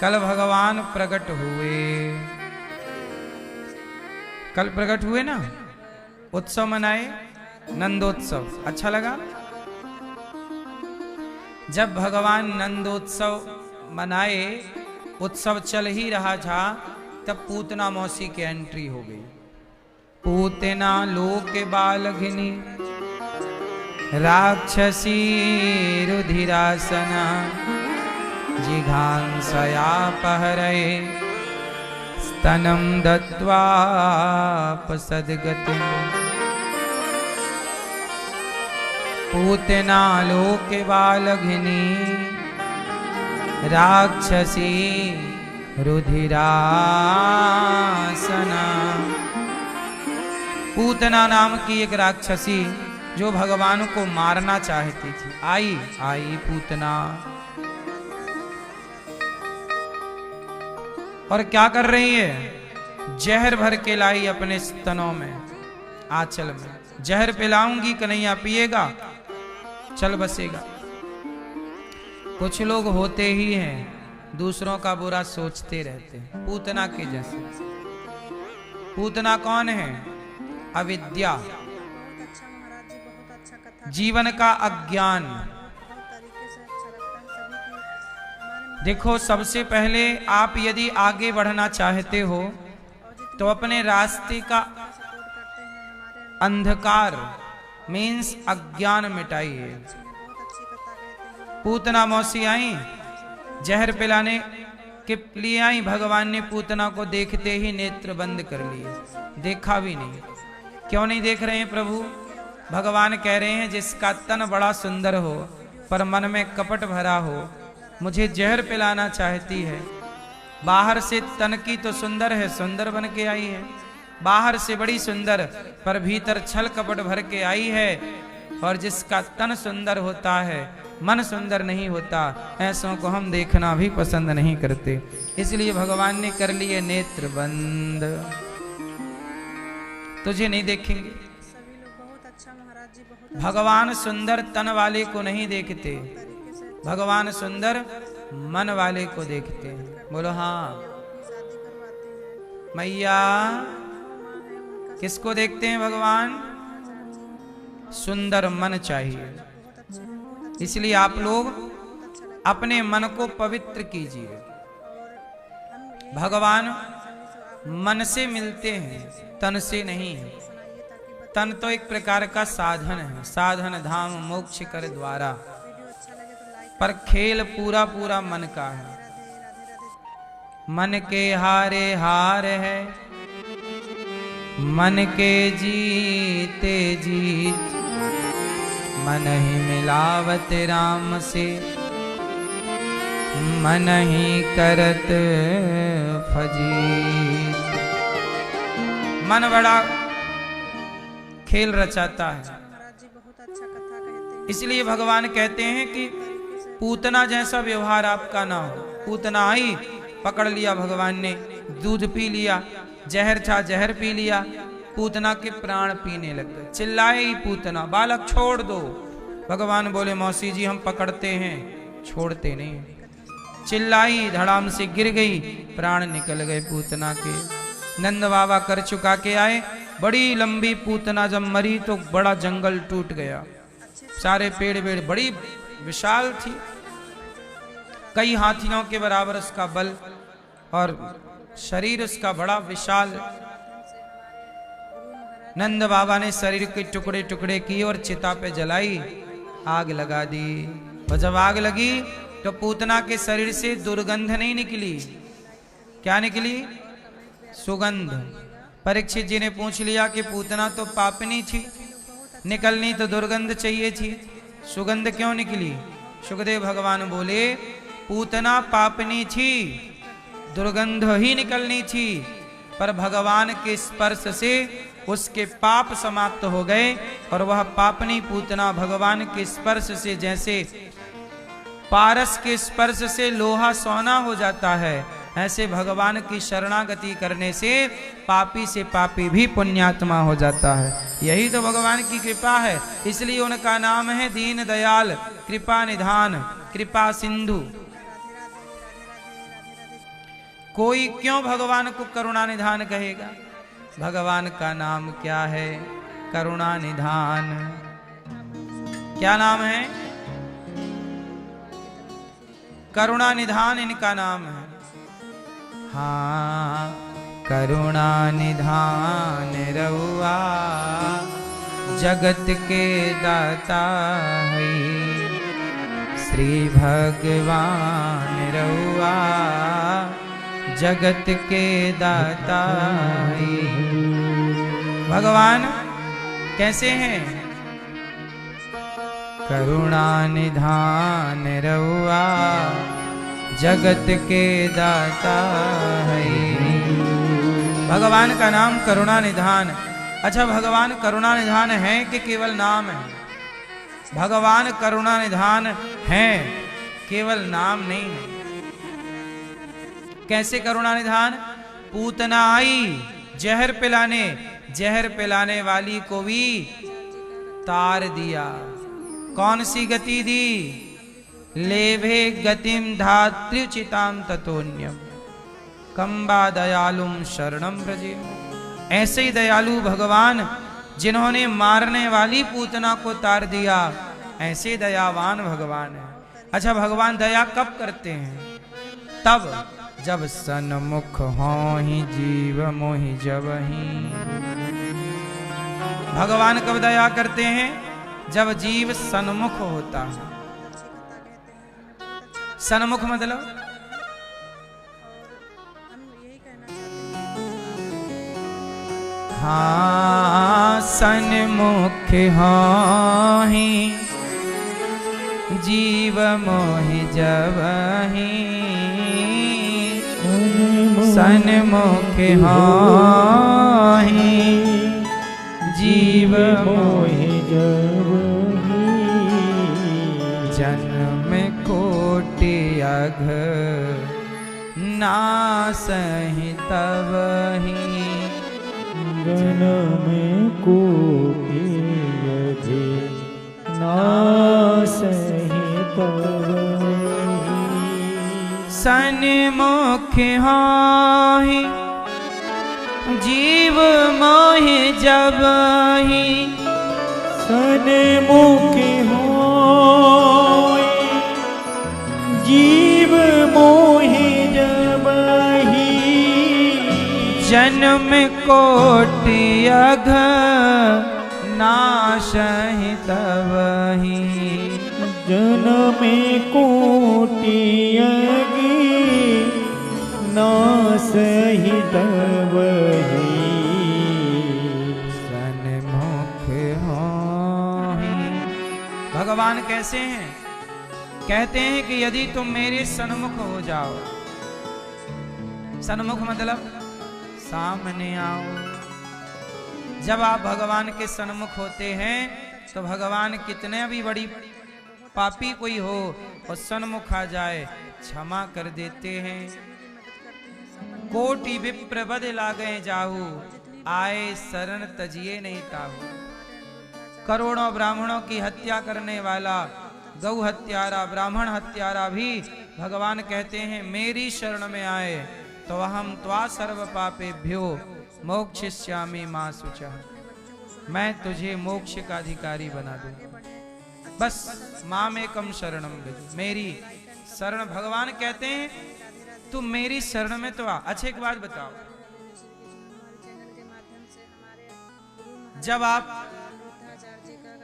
कल भगवान प्रकट हुए, कल प्रकट हुए ना, उत्सव मनाए, नंदोत्सव। अच्छा लगा? जब भगवान नंदोत्सव मनाए, उत्सव चल ही रहा था, तब पूतना मौसी की एंट्री हो गई। पूतना लोक बालघिनी राक्षसी रुधिरासना जिघांसया पहरये स्तनं दत्वापसद्गतिम्। पूतना लोक बालघिनी राक्षसी रुधिरासना। पूतना नाम की एक राक्षसी जो भगवान को मारना चाहती थी, आई पूतना। और क्या कर रही है? जहर भर के लाई अपने स्तनों में, आंचल में। जहर पिलाऊंगी, कन्हैया पिएगा, चल बसेगा। कुछ लोग होते ही हैं दूसरों का बुरा सोचते रहते हैं, पूतना के जैसे। पूतना कौन है? अविद्या, जीवन का अज्ञान। देखो, सबसे पहले आप यदि आगे बढ़ना चाहते हो तो अपने रास्ते का अंधकार मीन्स अज्ञान मिटाइए। पूतना मौसी आई, जहर पिलाने के लिए आई। भगवान ने पूतना को देखते ही नेत्र बंद कर लिए, देखा भी नहीं। क्यों नहीं देख रहे हैं प्रभु? भगवान कह रहे हैं जिसका तन बड़ा सुंदर हो पर मन में कपट भरा हो, मुझे जहर पिलाना चाहती है। बाहर से तन की तो सुंदर है, सुंदर बन के आई है, बाहर से बड़ी सुंदर, पर भीतर छल कपट भर के आई है। और जिसका तन सुंदर होता है, मन सुंदर नहीं होता, ऐसों को हम देखना भी पसंद नहीं करते। इसलिए भगवान ने कर लिए नेत्र बंद, तुझे नहीं देखेंगे। भगवान सुंदर तन वाले को नहीं देखते, भगवान सुंदर मन वाले को देखते हैं। बोलो हाँ मैया। किसको देखते हैं भगवान? सुंदर मन चाहिए। इसलिए आप लोग अपने मन को पवित्र कीजिए। भगवान मन से मिलते हैं, तन से नहीं है। तन तो एक प्रकार का साधन है, साधन धाम मोक्ष कर द्वारा, पर खेल पूरा पूरा मन का है। मन के हारे हार है, मन के जीते जीत। मन ही मिलावत राम से, मन ही करत फजीत। मन बड़ा खेल रचाता है। इसलिए भगवान कहते हैं कि पूतना जैसा व्यवहार आपका ना हो। पूतना आई, पकड़ लिया भगवान ने, दूध पी लिया, जहर था जहर पी लिया, पूतना के प्राण पीने लग गए। चिल्लाई पूतना, बालक छोड़ दो। भगवान बोले मौसी जी हम पकड़ते हैं, छोड़ते नहीं। चिल्लाई, धड़ाम से गिर गई, प्राण निकल गए पूतना के। नंद बाबा कर चुका के आए। बड़ी लंबी पूतना जब मरी तो बड़ा जंगल टूट गया, सारे पेड़ वेड़, बड़ी विशाल थी, कई हाथियों के बराबर उसका बल और शरीर उसका बड़ा विशाल। नंद बाबा ने शरीर के टुकड़े टुकड़े किए और चिता पे जलाई, आग लगा दी। और जब आग लगी तो पूतना के शरीर से दुर्गंध नहीं निकली। क्या निकली? सुगंध। परीक्षित जी ने पूछ लिया कि पूतना तो पापनी थी, निकलनी तो दुर्गंध चाहिए थी, सुगंध क्यों निकली? सुखदेव भगवान बोले पूतना पापनी थी, दुर्गंध ही निकलनी थी, पर भगवान के स्पर्श से उसके पाप समाप्त हो गए और वह पापनी पूतना भगवान के स्पर्श से, जैसे पारस के स्पर्श से लोहा सोना हो जाता है, ऐसे भगवान की शरणागति करने से पापी भी पुण्यात्मा हो जाता है। यही तो भगवान की कृपा है। इसलिए उनका नाम है दीन दयाल, कृपा निधान, कृपा सिंधु। कोई क्यों भगवान को करुणा निधान कहेगा? भगवान का नाम क्या है? करुणा निधान। क्या नाम है? करुणा निधान इनका नाम है। हाँ, करुणा निधान रहुआ जगत के दाता है। श्री भगवान रहुआ जगत के दाता है। भगवान कैसे हैं? करुणा निधान रहुआ जगत के दाता है। भगवान का नाम करुणा निधान। अच्छा, भगवान करुणा निधान है कि केवल नाम है? भगवान करुणा निधान है, केवल नाम नहीं है। कैसे करुणा निधान? पूतना आई जहर पिलाने वाली को भी तार दिया। कौन सी गति दी? लेभे गतिम धात्र्युचिताम ततोन्यम कंबा दयालुम शरणम व्रजे। ऐसे ही दयालु भगवान जिन्होंने मारने वाली पूतना को तार दिया, ऐसे दयावान भगवान है। अच्छा, भगवान दया कब करते हैं? तब जब सन्मुख हो ही जीव मोहि जबहि। भगवान कब दया करते हैं? जब जीव सन्मुख होता है। सन्मुख मतलब हाँ, सन्मुख हो ही जीव मोहि जबहि। सन्मुख हो ही जीव मोहि जबहि। जन्म कोटि अघ नासहि तबहि। जन्म कोटि अघ नासहि तबहि। सन्मुख होहि जीव मोहि जबहि। सन्मुख होहि जीव मोहि जबहि। जन्म कोटि अघ नासहि तबहि। जन्म कोटि अघ नासहि तबहि। सन्मुख होहि। भगवान कैसे हैं? कहते हैं कि यदि तुम मेरे सन्मुख हो जाओ। सन्मुख मतलब सामने आओ। जब आप भगवान के सन्मुख होते हैं तो भगवान कितने भी बड़ी पापी कोई हो और सन्मुख आ जाए, क्षमा कर देते हैं। कोटि विप्र बद लागे जाहू, आए शरण तजिए नहीं ताहू। करोड़ों ब्राह्मणों की हत्या करने वाला गौ हत्यारा, ब्राह्मण हत्यारा भी भगवान कहते हैं मेरी शरण में आए तो अहम त्वा सर्व पापेभ्यो मोक्षयिष्यामि मा शुचः। मैं तुझे मोक्ष का अधिकारी बना दूं, बस मामेकम शरणम व्रज। मेरी शरण, भगवान कहते हैं तू मेरी शरण में तो आ। अच्छा, एक बात बताओ, जब आप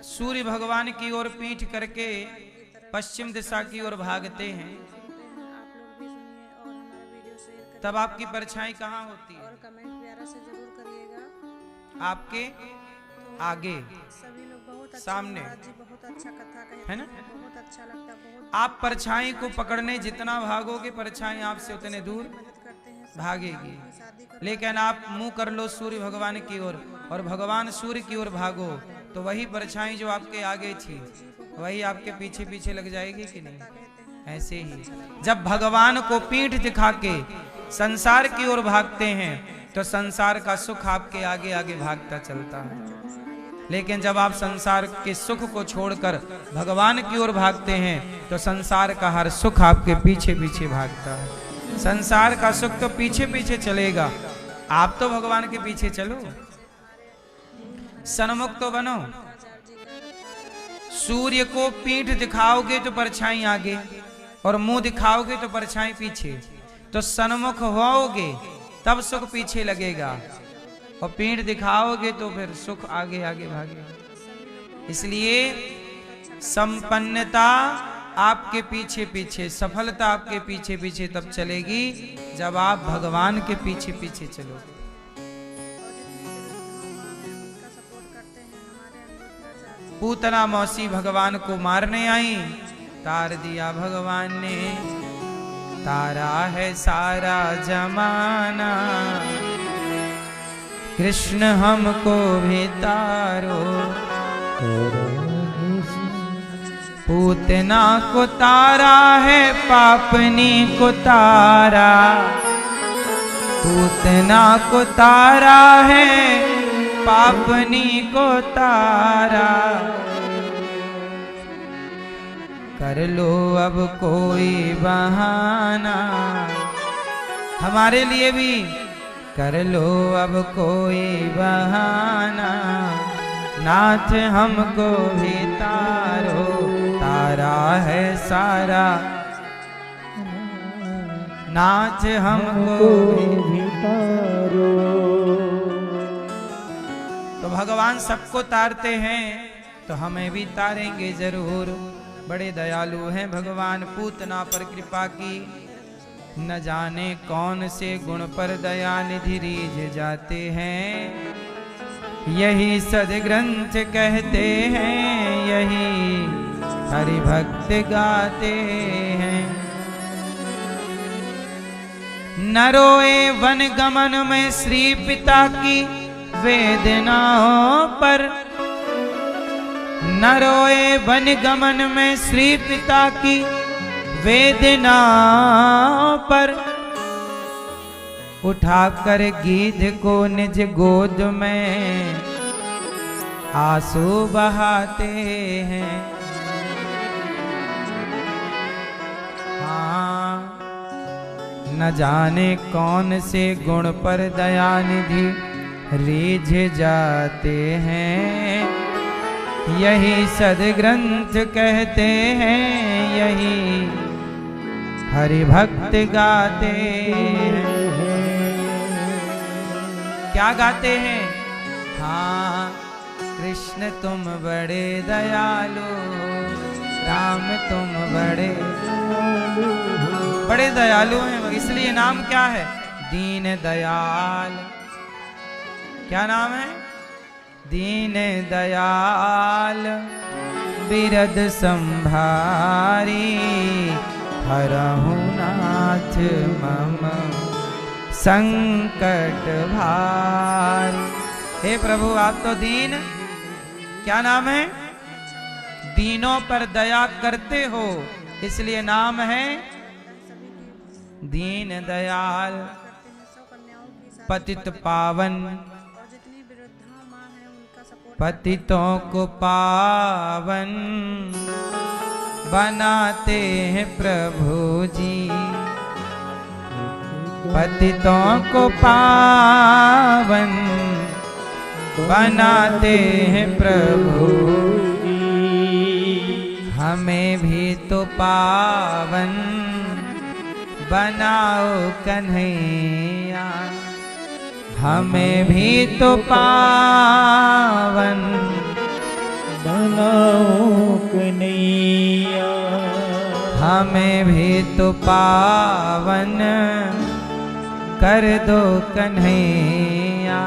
सूर्य भगवान की ओर पीठ करके पश्चिम दिशा की ओर भागते हैं तब आपकी परछाई कहाँ होती है? आपके आगे, सामने, है ना? आप परछाई को पकड़ने जितना भागोगे परछाई आपसे उतने दूर भागेगी। लेकिन आप मुंह कर लो सूर्य भगवान की ओर और भगवान सूर्य की ओर भागो तो वही परछाई जो आपके आगे थी वही आपके पीछे पीछे लग जाएगी कि नहीं? ऐसे ही जब भगवान को पीठ दिखा के संसार की ओर भागते हैं तो संसार का सुख आपके आगे आगे भागता चलता है। लेकिन जब आप संसार के सुख को छोड़कर भगवान की ओर भागते हैं तो संसार का हर सुख आपके पीछे पीछे भागता है। संसार का सुख तो पीछे पीछे चलेगा, आप तो भगवान के पीछे चलो, सन्मुख तो बनो। सूर्य को पीठ दिखाओगे तो परछाई आगे, और मुंह दिखाओगे तो परछाई पीछे। तो सन्मुख होओगे तब सुख पीछे लगेगा, और पीठ दिखाओगे तो फिर सुख आगे आगे भागेगा। इसलिए संपन्नता आपके पीछे पीछे, सफलता आपके पीछे पीछे तब चलेगी जब आप भगवान के पीछे पीछे चलोगे। पूतना मौसी भगवान को मारने आई, तार दिया भगवान ने, तारा है सारा जमाना, कृष्ण हमको भी तारो। पूतना को तारा है, पापनी को तारा, पूतना को तारा है, पापनी को तारा। कर लो अब कोई बहाना, हमारे लिए भी कर लो अब कोई बहाना, नाथ हमको भी तारो, तारा है सारा, नाथ हमको भी तारो। तो भगवान सबको तारते हैं, तो हमें भी तारेंगे जरूर। बड़े दयालु हैं भगवान, पूतना पर कृपा की, न जाने कौन से गुण पर दया निधि रीझ जाते हैं। यही सदग्रंथ कहते हैं, यही हरि भक्त गाते हैं। न रोए वन गमन में श्री पिता की वेदनाओं पर, न रोए वन गमन में श्री पिता की वेदनाओं पर। उठाकर गीध को निज गोद में आंसू बहाते हैं। हाँ, न जाने कौन से गुण पर दया निधि रीझ जाते हैं। यही सदग्रंथ कहते हैं, यही हरि भक्त गाते हैं। क्या गाते हैं? हाँ, कृष्ण तुम बड़े दयालु, राम तुम बड़े दयालु हैं। इसलिए नाम क्या है? दीन दयाल। क्या नाम है? दीन दयाल। बिरद संभारी हरहु नाथ मम संकट भारी। हे प्रभु, आप तो दीन, क्या नाम है? दीनों पर दया करते हो, इसलिए नाम है दीन दयाल। पतित पावन, पतितों को पावन बनाते हैं प्रभु जी। पतितों को पावन बनाते हैं प्रभु जी। हमें भी तो पावन बनाओ कन्हैया, हमें भी तो पावन बनाओ कन्हैया, हमें भी तो पावन कर दो कन्हैया।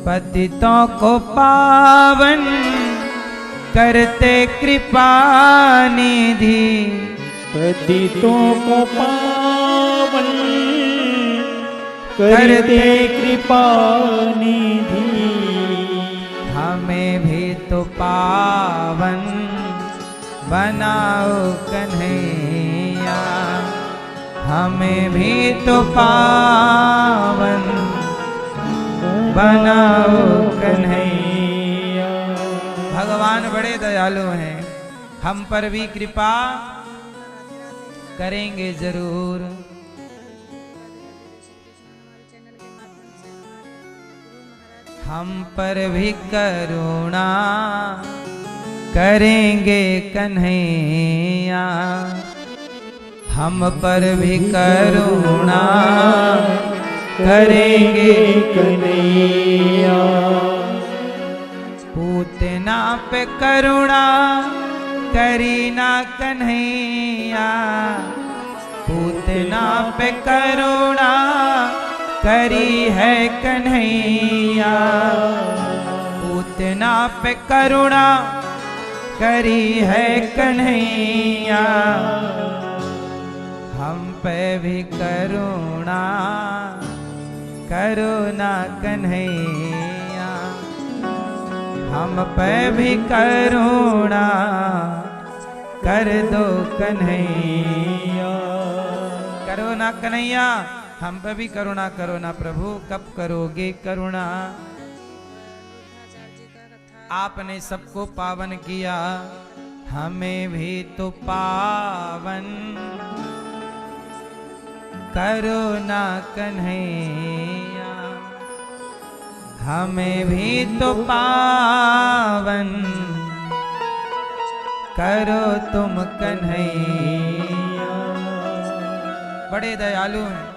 पतितों को पावन करते कृपा निधि, पतितों को पावन करते कृपा निधि। हमें भी तो पावन बनाओ कन्हैया, हमें भी तो पावन बनाओ कन्हैया। भगवान बड़े दयालु हैं, हम पर भी कृपा करेंगे जरूर। हम पर भी करुणा करेंगे कन्हैया, हम पर भी करुणा करेंगे कन्हैया। पूतना पे करुणा करी ना कन्हैया, पूतना पे करुणा करी है कन्हैया, पूतना पे करुणा करी है कन्हैया, हम पे भी करुणा करो ना कन्हैया, हम पे भी करुणा कर दो कन्हैया। करो ना कन्हैया, हम पे भी करुणा करो ना प्रभु, कब करोगे करुणा। आपने सबको पावन किया, हमें भी तो पावन करो ना कन्हैया, हमें भी तो पावन करो तुम कन्हैया। बड़े दयालु हैं,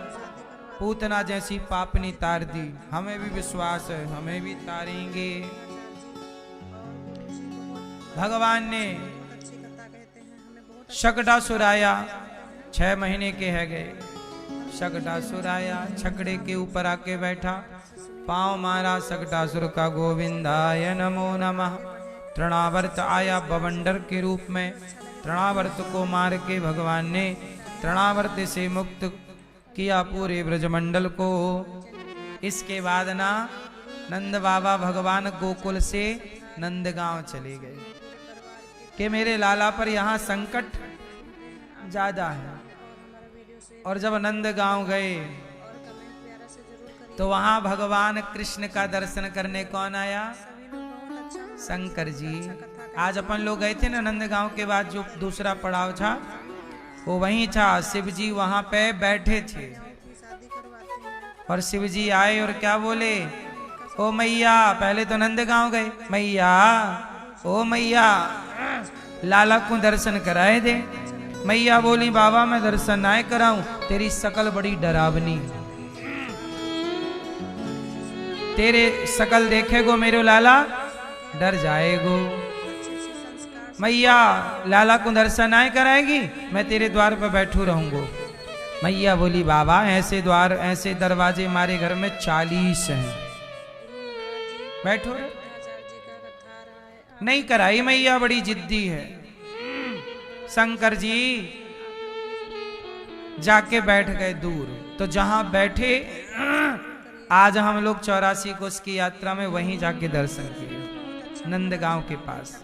पूतना जैसी पापनी तार दी, हमें भी विश्वास है हमें भी तारेंगे। भगवान ने शकटासुर आया, 6 महीने के है गए, शकटासुर आया, छकड़े के ऊपर आके बैठा, पांव मारा शकटासुर का, गोविंदाय नमो नमः। तृणावर्त आया बवंडर के रूप में, तृणावर्त को मार के भगवान ने तृणावर्त से मुक्त किया पूरे ब्रजमंडल को। इसके बाद ना नंद बाबा भगवान गोकुल से नंदगांव चले गए कि मेरे लाला पर यहाँ संकट ज्यादा है। और जब नंदगांव गए तो वहां भगवान कृष्ण का दर्शन करने कौन आया? शंकर जी। आज अपन लोग गए थे ना नंदगांव के बाद जो दूसरा पड़ाव था वो वहीं था, शिव जी वहां पे बैठे थे और शिव जी आए और क्या बोले, ओ मैया, पहले तो नंदगांव गए, मैया ओ मैया लाला को दर्शन कराए दे। मैया बोली बाबा मैं दर्शन ना कराऊं, तेरी शकल बड़ी डरावनी, तेरे शकल देखेगो मेरो लाला डर जाएगो। मैया लाला को दर्शन ना कराएगी, मैं तेरे द्वार पर बैठू रहूंगो। मैया बोली बाबा ऐसे द्वार ऐसे दरवाजे हमारे घर में 40 हैं, बैठो रे। नहीं कराई मैया, बड़ी जिद्दी है। शंकर जी जाके बैठ गए दूर, तो जहां बैठे आज हम लोग 84 कोस की यात्रा में वहीं जाके दर्शन किए, नंदगांव के पास।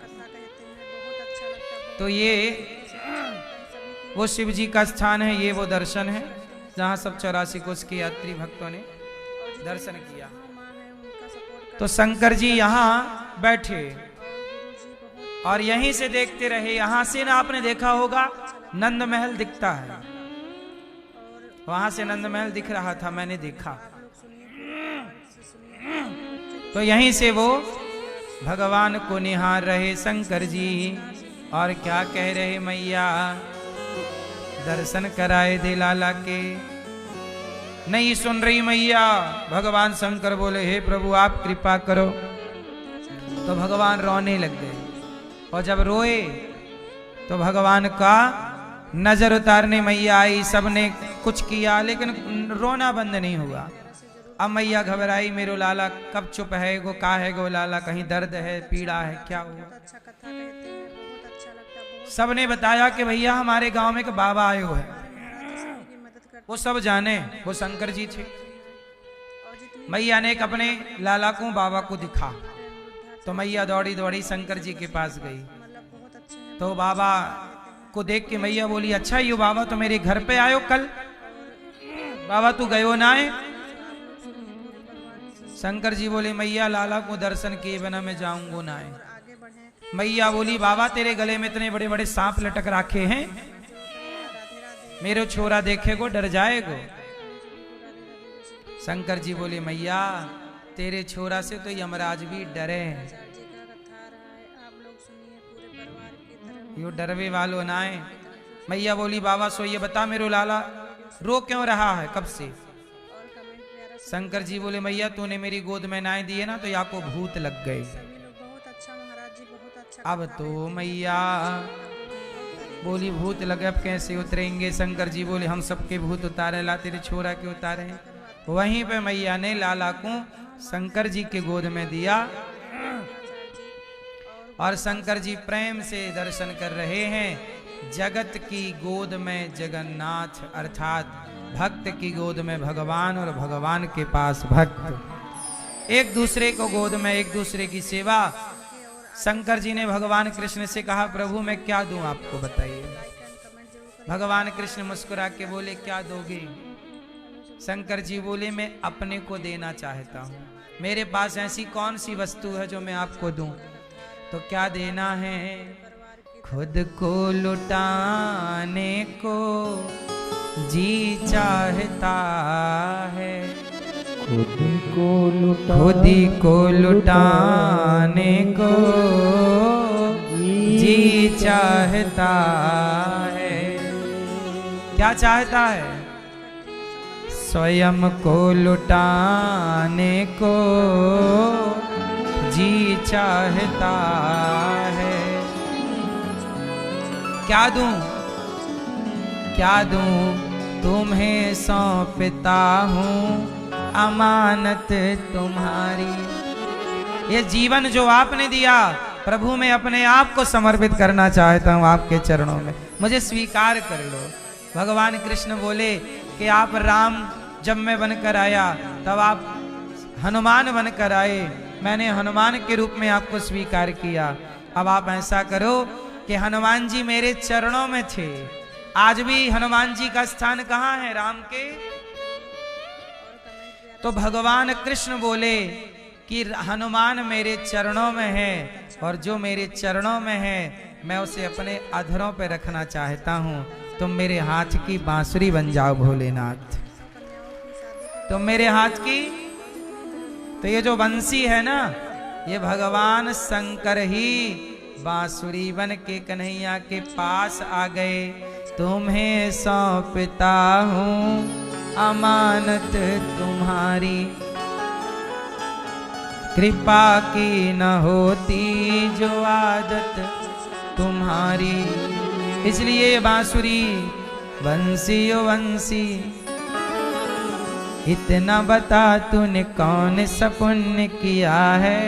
तो ये वो शिव जी का स्थान है, ये वो दर्शन है जहां सब 84 कोस के यात्री भक्तों ने दर्शन किया। तो शंकर जी यहाँ बैठे और यहीं से देखते रहे। यहां से ना आपने देखा होगा नंद महल दिखता है, वहां से नंद महल दिख रहा था, मैंने देखा। तो यहीं से वो भगवान को निहार रहे शंकर जी और क्या कह रहे, मैया दर्शन कराए दे लाला के। नहीं सुन रही मैया। भगवान शंकर बोले हे प्रभु आप कृपा करो। तो भगवान रोने लग गए और जब रोए तो भगवान का नजर उतारने मैया आई। सबने कुछ किया लेकिन रोना बंद नहीं हुआ। अब मैया घबराई, मेरो लाला कब चुप है गो, का है गो लाला, कहीं दर्द है पीड़ा है क्या हुआ। सबने बताया कि भैया हमारे गांव में एक बाबा आए हुए हैं, वो सब जाने, वो शंकर जी थे। मैया ने अपने लाला को बाबा को दिखा तो मैया दौड़ी दौड़ी शंकर जी के पास गई। तो बाबा को देख के मैया बोली अच्छा यो बाबा तो मेरे घर पे आयो कल, बाबा तू गयो ना है। शंकर जी बोले मैया लाला को दर्शन किए बिना मैं जाऊंगा ना है। मैया बोली बाबा तेरे गले में इतने बड़े बड़े सांप लटक रखे हैं, मेरो छोरा देखेगो डर जाएगो। शंकर जी बोले मैया तेरे छोरा से तो यमराज भी डरे, यो डरवे वालो ना है। मैया बोली बाबा सो ये बता मेरो लाला रो क्यों रहा है कब से। शंकर जी बोले मैया तूने मेरी गोद में नाय दिए ना तो आपको भूत लग गए। अब तो मैया बोली भूत लगे अब कैसे उतरेंगे। शंकर जी बोले हम सबके भूत उतारे ला तेरे छोरा के उतारे। वहीं पे मैया ने लाला को शंकर जी के गोद में दिया और शंकर जी प्रेम से दर्शन कर रहे हैं। जगत की गोद में जगन्नाथ अर्थात भक्त की गोद में भगवान और भगवान के पास भक्त, एक दूसरे को गोद में एक दूसरे की सेवा। शंकर जी ने भगवान कृष्ण से कहा प्रभु मैं क्या दूं आपको बताइए। भगवान कृष्ण मुस्कुरा के बोले क्या दोगे। शंकर जी बोले मैं अपने को देना चाहता हूँ, मेरे पास ऐसी कौन सी वस्तु है जो मैं आपको दूं। तो क्या देना है। खुद को लुटाने को जी चाहता है, खुद को लुटाने को जी चाहता है। क्या चाहता है। स्वयं को लुटाने को जी चाहता है। क्या दूं क्या दूं तुम्हें सौंपता हूँ अमानत तुम्हारी। ये जीवन जो आपने दिया प्रभु मैं अपने आप को समर्पित करना चाहता हूँ आपके चरणों में, मुझे स्वीकार कर लो। भगवान कृष्ण बोले कि आप राम जब मैं बनकर आया तब आप हनुमान बनकर आए, मैंने हनुमान के रूप में आपको स्वीकार किया। अब आप ऐसा करो कि हनुमान जी मेरे चरणों में थे, आज भी हनुमान जी का स्थान कहाँ है राम के। तो भगवान कृष्ण बोले कि हनुमान मेरे चरणों में है और जो मेरे चरणों में है मैं उसे अपने अधरों पे रखना चाहता हूँ। तुम मेरे हाथ की बांसुरी बन जाओ भोलेनाथ, तुम मेरे हाथ की। तो ये जो बंसी है ना ये भगवान शंकर ही बांसुरी बन के कन्हैया के पास आ गए। तुम्हें सौंपता हूँ अमानत तुम्हारी, कृपा की न होती जो आदत तुम्हारी। इसलिए बांसुरी बंसी ओ बंसी इतना बता तूने कौन सा पुण्य किया है।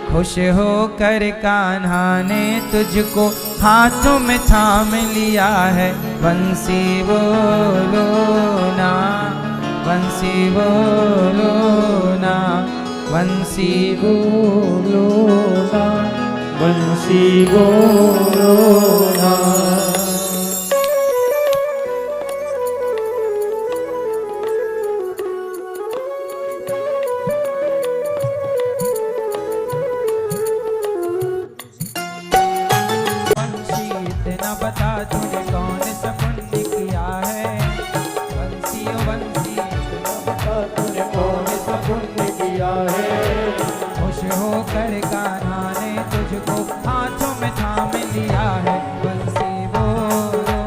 खुश हो कर कान्हा ने तुझको हाथों में थाम लिया है। बंसी बोलो ना बंसी बोलो ना बंसी बोलो ना बंसी बोलो ना। बता तूने कौन सा पुण्य किया है। बंसी ओ बंसी बता तूने कौन सा पुण्य किया है। खुश होकर कान्हा ने तुझको हाथों में थाम लिया है। बंसी बोलो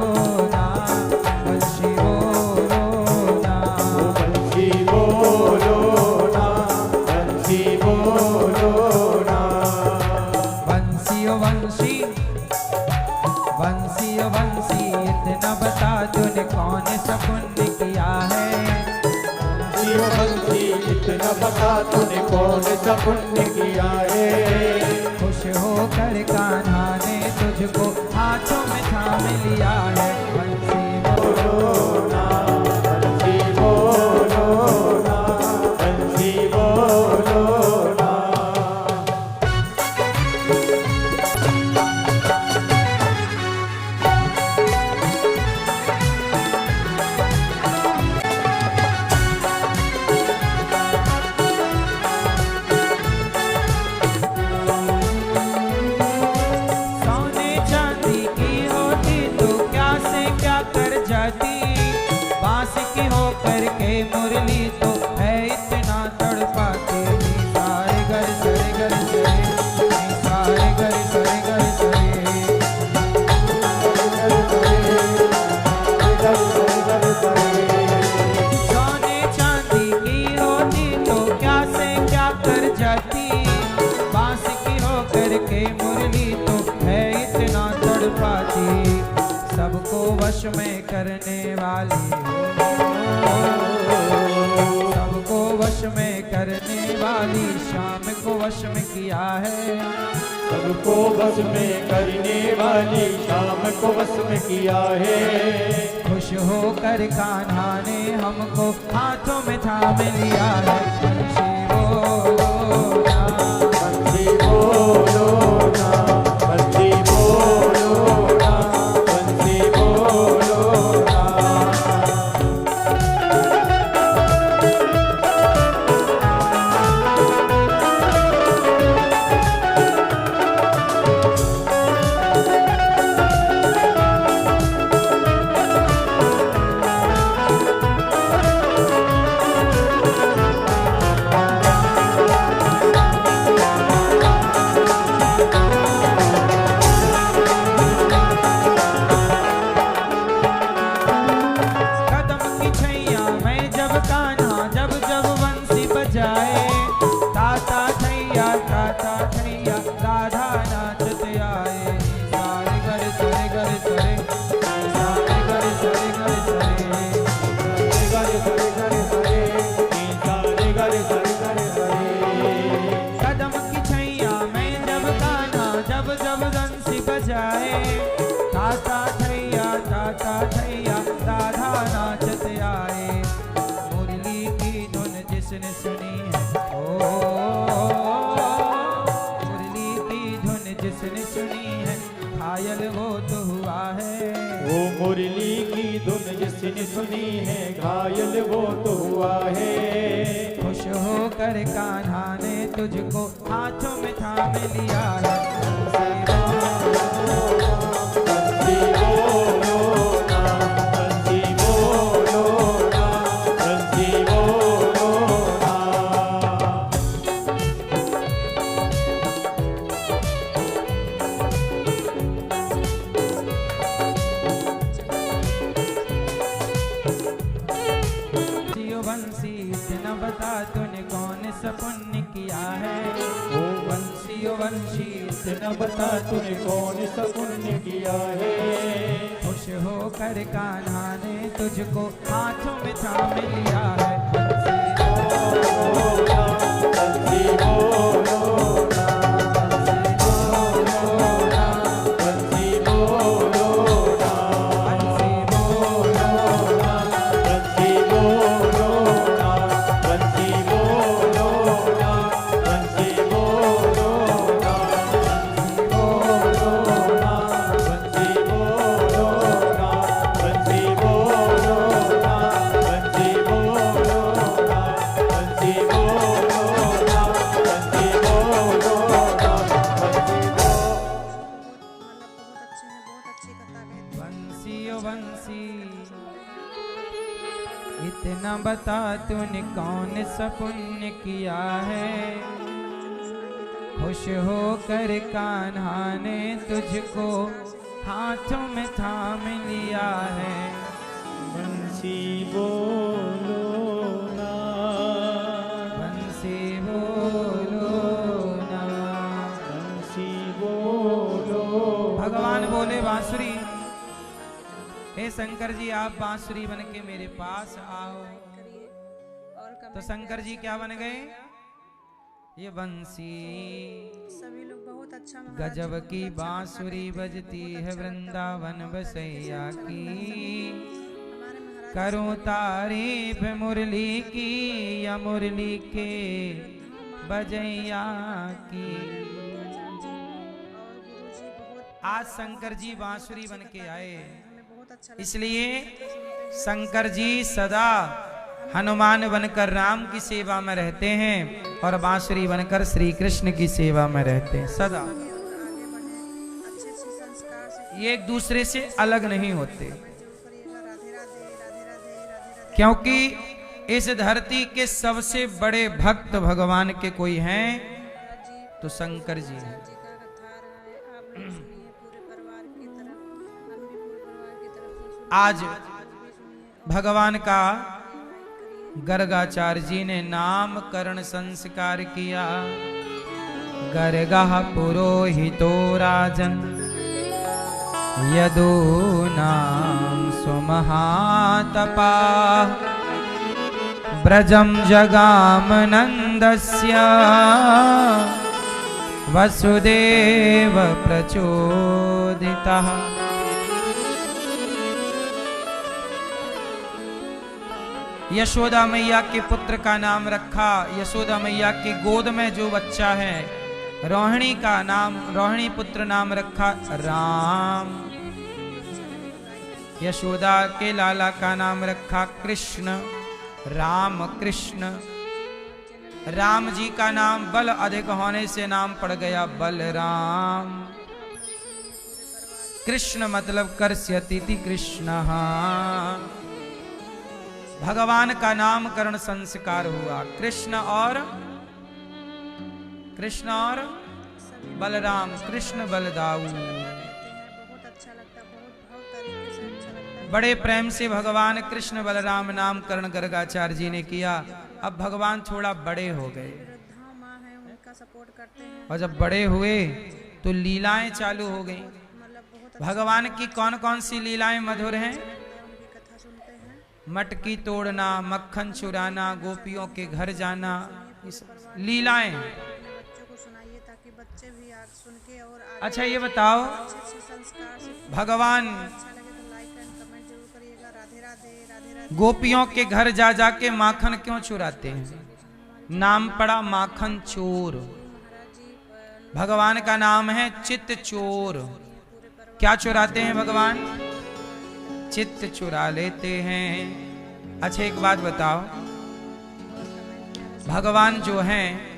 ना बंसी बोलो ना बंसी बोलो ना बंसी बोलो ना। बंसी ओ बंसी बंसी ओ बंसी इतना बता तूने कौन सा पुण्य किया है। बंसी ओ बंसी इतना बता तूने कौन सा पुण्य किया है। खुश होकर कान्हा ने तुझको हाथों में थाम लिया है। बंसी बोलो ना बंसी बोलो ना बंसी बोलो ना। सोने चांदी की होती तो क्या करने वाली हो, सबको वश में करने वाली श्याम को वश में किया है। सबको वश में करने वाली श्याम को वश में किया है। खुश होकर कान्हा ने हमको हाथों में थाम लिया है। बंसी बोलो ना, बंसी बोलो ना, बंसी बोलो ना, मुरली की धुन जिसने सुनी है घायल वो तो हुआ है। खुश होकर कान्हा ने तुझको हाथों में थाम लिया है। बंसी बोलो ना, बंसी बोलो ना, बंसी बोलो ना, बंसी इतना बता तूने कौन सा पुण्य किया है। ओ बंसी ओ बंसी इतना बता तूने कौन सा पुण्य किया है। खुश होकर कान्हा ने तुझको हाथों में थाम लिया है। बंसी बोलो ना, बंसी बोलो ना, बंसी बोलो ना, बंसी बोलो ना, बंसी बोलो ना, बंसी बोलो ना, बंसी बोलो ना, बंसी बोलो ना, बंसी बोलो ना, बंसी बोलो ना, बंसी बोलो ना, बंसी ओ बंसी इतना बता तूने कौन सा पुण्य किया है। खुश होकर कान्हा ने तुझको हाथों में थाम लिया है। बंसी बोलो ना, बंसी बोलो ना। बंसी बोलो। भगवान बोले बांसुरी, हे शंकर जी आप बांसुरी बन के मेरे पास आओ। तो शंकर जी क्या बन गए? ये बंसी सभी लोग बहुत अच्छा गजब की बांसुरी बजती है वृंदावन बसैया की। करूं तारीफ मुरली की या मुरली के बजैया की। आज शंकर जी बांसुरी बन के आए, इसलिए शंकर जी सदा हनुमान बनकर राम की सेवा में रहते हैं और बांसुरी बनकर श्री कृष्ण की सेवा में रहते हैं सदा। ये एक दूसरे से अलग नहीं होते, क्योंकि इस धरती के सबसे बड़े भक्त भगवान के कोई हैं तो शंकर जी हैं। आज भगवान का गर्गाचार्य जी ने नामकरण संस्कार किया। गर्गः पुरोहितो राजन यदो नाम सुमहातपा ब्रजं जगाम नन्दस्य वसुदेव प्रचोदितः। यशोदा मैया के पुत्र का नाम रखा। यशोदा मैया के गोद में जो बच्चा है रोहिणी का नाम, रोहिणी पुत्र नाम रखा राम। यशोदा के लाला का नाम रखा कृष्ण, राम कृष्ण। राम जी का नाम बल अधिक होने से नाम पड़ गया बलराम। कृष्ण मतलब कर्ष्यति कृष्ण। भगवान का नामकरण संस्कार हुआ। कृष्ण और बलराम, कृष्ण बलदाऊ। बहुत अच्छा लगता है, बहुत भाव तरीके से अच्छा लगता है। बड़े प्रेम से भगवान कृष्ण बलराम नामकरण गर्गाचार्य जी ने किया। अब भगवान थोड़ा बड़े हो गए वृद्धा माँ है, उनका सपोर्ट करते हैं। और जब बड़े हुए तो लीलाएं चालू हो गई। मतलब बहुत भगवान की कौन कौन सी लीलाएं मधुर हैं? लगता है, उनकी कथा सुनते हैं। मटकी तोड़ना, मक्खन चुराना, गोपियों के घर जाना, इस लीलाएं। अपने बच्चों को सुनाइए ताकि बच्चे भी आग सुन के और आगे अच्छा ये बताओ, अच्छे संस्कार से भगवान अच्छा लगे तो लाइक एंड कमेंट जरूर करिएगा। राधे राधे, राधे राधे। गोपियों के घर जा जाके माखन क्यों चुराते हैं? नाम पड़ा माखन चोर। महाराज जी भगवान का नाम है चित्त चोर। क्या चुराते हैं भगवान? चित्त चुरा लेते हैं। अच्छा एक बात बताओ, भगवान जो हैं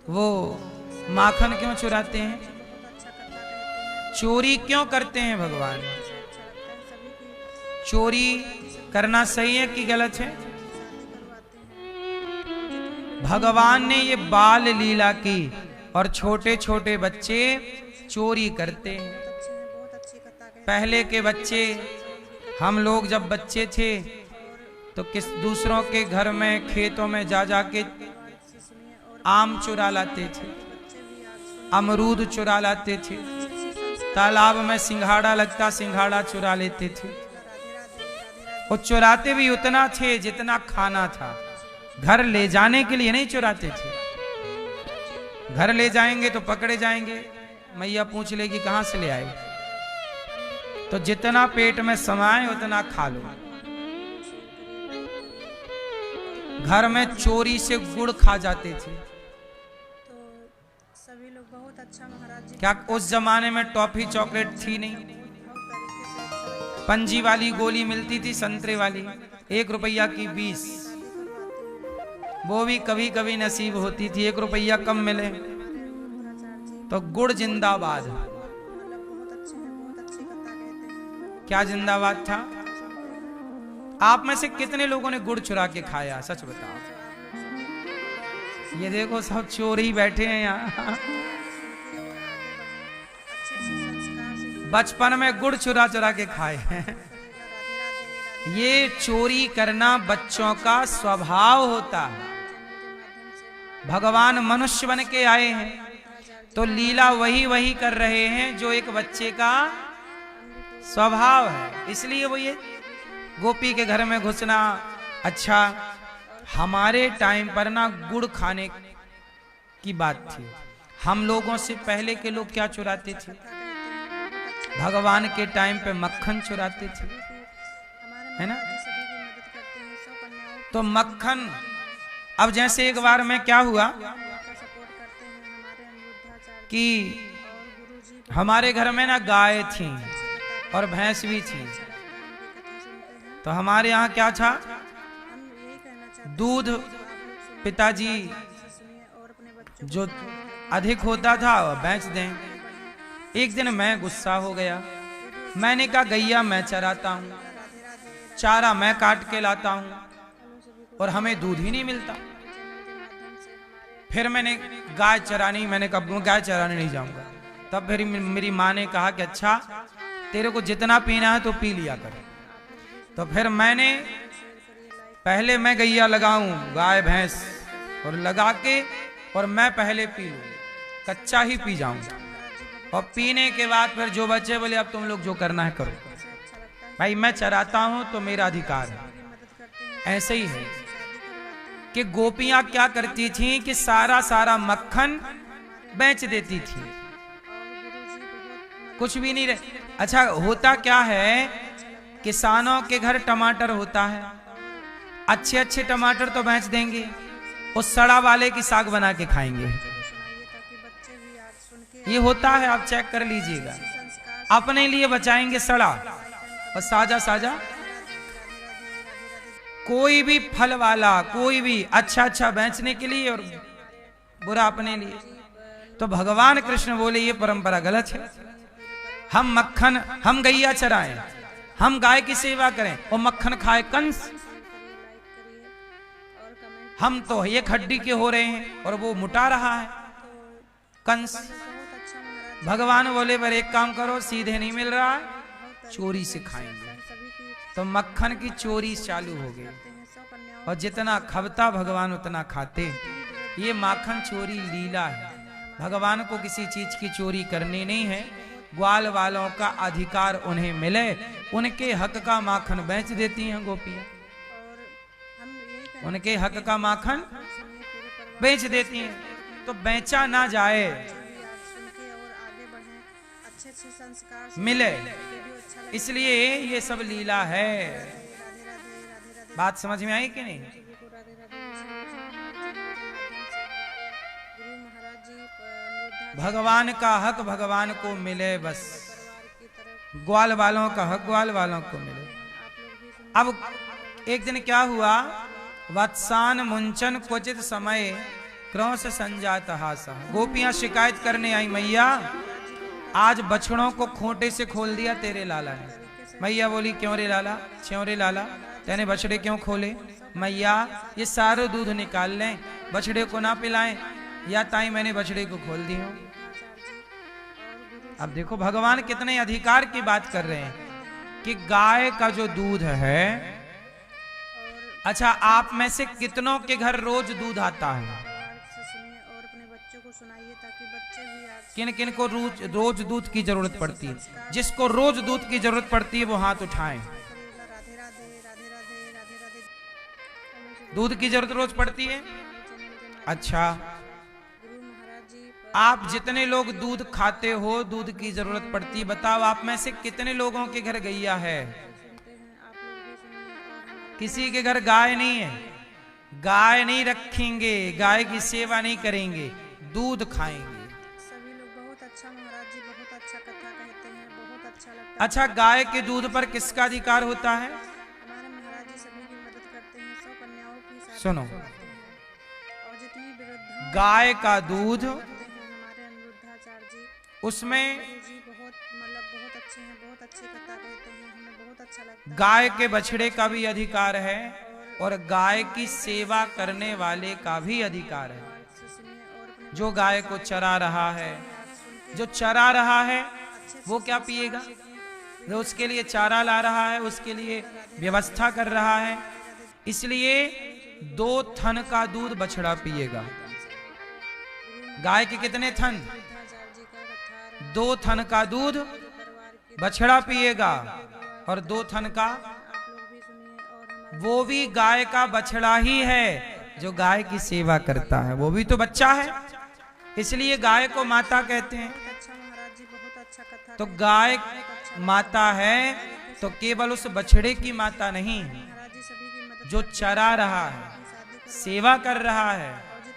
वो माखन क्यों चुराते हैं? बहुत अच्छा कथा कहते हैं। चोरी क्यों करते हैं भगवान? अच्छा लगता है सभी की चोरी करना सही है कि गलत है? शादी करवाते हैं। भगवान ने ये बाल लीला की और छोटे छोटे बच्चे चोरी करते हैं। अच्छे हैं, बहुत अच्छी कथा कहते हैं। पहले के बच्चे, हम लोग जब बच्चे थे तो किस दूसरों के घर में खेतों में जा जाके आम चुरा लाते थे, अमरूद चुरा लाते थे, तालाब में सिंघाड़ा लगता सिंघाड़ा चुरा लेते थे। वो चुराते भी उतना थे जितना खाना था, घर ले जाने के लिए नहीं चुराते थे। घर ले जाएंगे तो पकड़े जाएंगे, मैया पूछ लेगी कहां से ले आए, तो जितना पेट में समाए उतना खा लो। घर में चोरी से गुड़ खा जाते थे। तो सभी लोग बहुत अच्छा महाराज जी क्या उस जमाने में टॉफी चॉकलेट थी नहीं? बहुत तरीके से अच्छा लगता है। पंजी वाली गोली मिलती थी, संतरे वाली, 1 रुपया की 20। वो भी कभी कभी नसीब होती थी, 1 रुपया कम मिले तो गुड़ जिंदाबाद। मतलब बहुत अच्छे हैं, बहुत अच्छी कथा कहते हैं। क्या जिंदाबाद था? आप में से कितने लोगों ने गुड़ चुरा के खाया? सच बताओ। ये देखो सब चोर ही बैठे हैं यहाँ। अच्छे से संस्कार से बचपन में गुड़ चुरा चुरा के खाए हैं। राधे राधे। ये चोरी करना बच्चों का स्वभाव होता है। भगवान मनुष्य बन के आए हैं तो लीला वही वही कर रहे हैं जो एक बच्चे का स्वभाव है। इसलिए वो ये गोपी के घर में घुसना। अच्छा हमारे टाइम पर ना गुड़ खाने की बात थी। हम लोगों से पहले के लोग क्या चुराते थे? भगवान के टाइम पे मक्खन चुराते थे, है ना? सभी की मदद करते हैं। सब कन्याओं तो मक्खन, अब जैसे एक बार में क्या हुआ का सपोर्ट करते हैं हमारे अनिरुद्धाचार्य कि और गुरु जी। हमारे घर में ना गाय थी और भैंस भी थी। उनकी कथा सुनते हैं। तो हमारे यहाँ क्या था? हम यही कहना चाहते दूध पिताजी हैं सुनिए और अपने बच्चों जो अधिक होता था वो बेच दें। एक दिन मैं गुस्सा हो गया, मैंने कहा गैया मैं चराता हूँ, चारा मैं काट के लाता हूँ और हमें दूध ही नहीं मिलता। फिर मैंने गाय चरानी, मैंने कहा गाय चराने नहीं जाऊंगा। तब फिर मेरी माँ ने कहा कि अच्छा तेरे को जितना पीना है तो पी लिया कर। तो फिर मैंने पहले मैं गैया लगाऊं, गाय भैंस और लगा के और मैं पहले पी लूं, कच्चा ही पी जाऊंगा और पीने के बाद फिर जो बच्चे बोले अब तुम लोग जो करना है करो। से अच्छा लगता है। भाई मैं चराता हूं तो मेरा अधिकार है। की मदद करते हैं, ऐसे ही है शादी करवाते हैं। कि गोपियां क्या करती थीं कि सारा सारा मक्खन बेच देती थी, और गुरुजी बहुत कुछ भी नहीं रहे। अच्छा होता क्या है, किसानों के घर टमाटर होता है, अच्छे अच्छे टमाटर तो बेच देंगे, उस सड़ा वाले की साग बना के खाएंगे। सुनाइए ताकि बच्चे भी आज सुन के ये होता है, आप चेक कर लीजिएगा। संस्कार अपने लिए बचाएंगे सड़ा और साजा साजा। कोई भी फल वाला कोई भी अच्छा अच्छा बेचने के लिए और बुरा अपने लिए। तो भगवान कृष्ण बोले ये परंपरा गलत है। हम मक्खन, हम गैया चराएं, हम गाय की सेवा करें और मक्खन खाए कंस। और कमेंट हम तो ये खड्डी के हो रहे हैं और वो मुटा रहा है कंस। बहुत अच्छा महाराज भगवान बोले पर एक काम करो, सीधे नहीं मिल रहा है, चोरी से खाएंगे। सभी की तो मक्खन की चोरी चालू हो गई करते हैं। 100 कन्याओं और जितना खबता भगवान उतना खाते। ये माखन चोरी लीला है, भगवान को किसी चीज की चोरी करनी नहीं है। ग्वाल वालों का अधिकार उन्हें मिले, उनके हक का माखन बेच देती हैं गोपियां, और हम यही कहना उनके हक का माखन सुनिए पूरे परिवार बेच देती हैं। तो बेचा ना जाए, भी आज सुन के और आगे बढ़े, अच्छे अच्छे संस्कार से मिले, वीडियो अच्छा लगे। इसलिए ये सब लीला है। राधे राधे राधे राधे बात समझ में आई कि नहीं? सभी को राधे राधे। गुरु महाराज जी अनुरोधा भगवान का हक भगवान को मिले, बस परिवार की तरफ ग्वाल वालों का हक ग्वाल वालों को मिले। आप लोग भी सुनिए। अब एक दिन क्या हुआ, वत्सान मुंचन क्वचित समय क्रौश संजात हासा। गोपियां शिकायत करने आई, मैया आज बछड़ों को खूंटे से खोल दिया तेरे लाला ने। मैया बोली क्यों रे लाला, क्यों रे लाला, तेने बछड़े क्यों खोले? मैया ये सारे दूध निकाल लें, बछड़े को ना पिलाएं, या ताई मैंने बछड़े को खोल दी हूं। अब देखो भगवान कितने अधिकार की बात कर रहे हैं कि गाय का जो दूध है, अच्छा आप में से कितनों के घर रोज दूध आता है? परिवार से सुनिए और अपने बच्चों को सुनाइए ताकि बच्चे भी आज किन किन को रोज रोज दूध की जरूरत पड़ती है? जिसको रोज दूध की जरूरत पड़ती है वो हाथ उठाएं। करेगा। राधे राधे राधे राधे राधे राधे। दूध की जरूरत रोज पड़ती है? चैनल के माध्यम अच्छा, गुरु महाराज जी आप जितने लोग दूध खाते हो, दूध की जरूरत पड़ती है, बताओ आप में से कितने लोगों के घर गैया है? सुनते हैं, आप लोग भी सुनिए और हमारे किसी के घर गाय नहीं है, गाय नहीं रखेंगे, गाय की सेवा नहीं करेंगे, दूध खाएंगे। सभी लोग बहुत अच्छा महाराज जी बहुत अच्छा कथा कहते हैं, बहुत अच्छा लगता है। अच्छा गाय के दूध पर किसका अधिकार होता है? हमारे महाराज जी सभी की मदद करते हैं, 100 कन्याओं की शादी सुनो। करवाते हैं। और जितनी वृद्धा गाय का दूध, होते हैं हमारे अनिरुद्धाचार्य जी उसमें जी बहुत मतलब बहुत अच्छे हैं, बहुत अच्छी कथा कहते हैं, हमें बहुत अच्छा लगता है। गाय के बछड़े का भी अधिकार है और गाय की सेवा करने वाले का भी अधिकार है। से सुनिए और अपने जो गाय को चरा रहा है, आज सुन के जो चरा रहा है वो क्या पिएगा? जो उसके लिए चारा ला रहा है, उसके लिए व्यवस्था कर रहा है, इसलिए 2 थन का दूध बछड़ा पिएगा। गाय के कितने थन? अनिरुद्धाचार्य जी का कथा 2 थन का दूध परिवार की बछड़ा पिएगा और 2 थन का, आप लोग भी सुनिए और हमारे वो भी गाय का बछड़ा ही है जो गाय की सेवा करता है, वो भी तो बच्चा है, इसलिए गाय को माता कहते हैं। बहुत अच्छा महाराज जी बहुत अच्छा कथा तो कहते गाय माता है तो केवल उस बछड़े की माता नहीं, हैं। महाराज जी सभी की मदद जो चरा रहा है, शादी कर सेवा कर रहा है,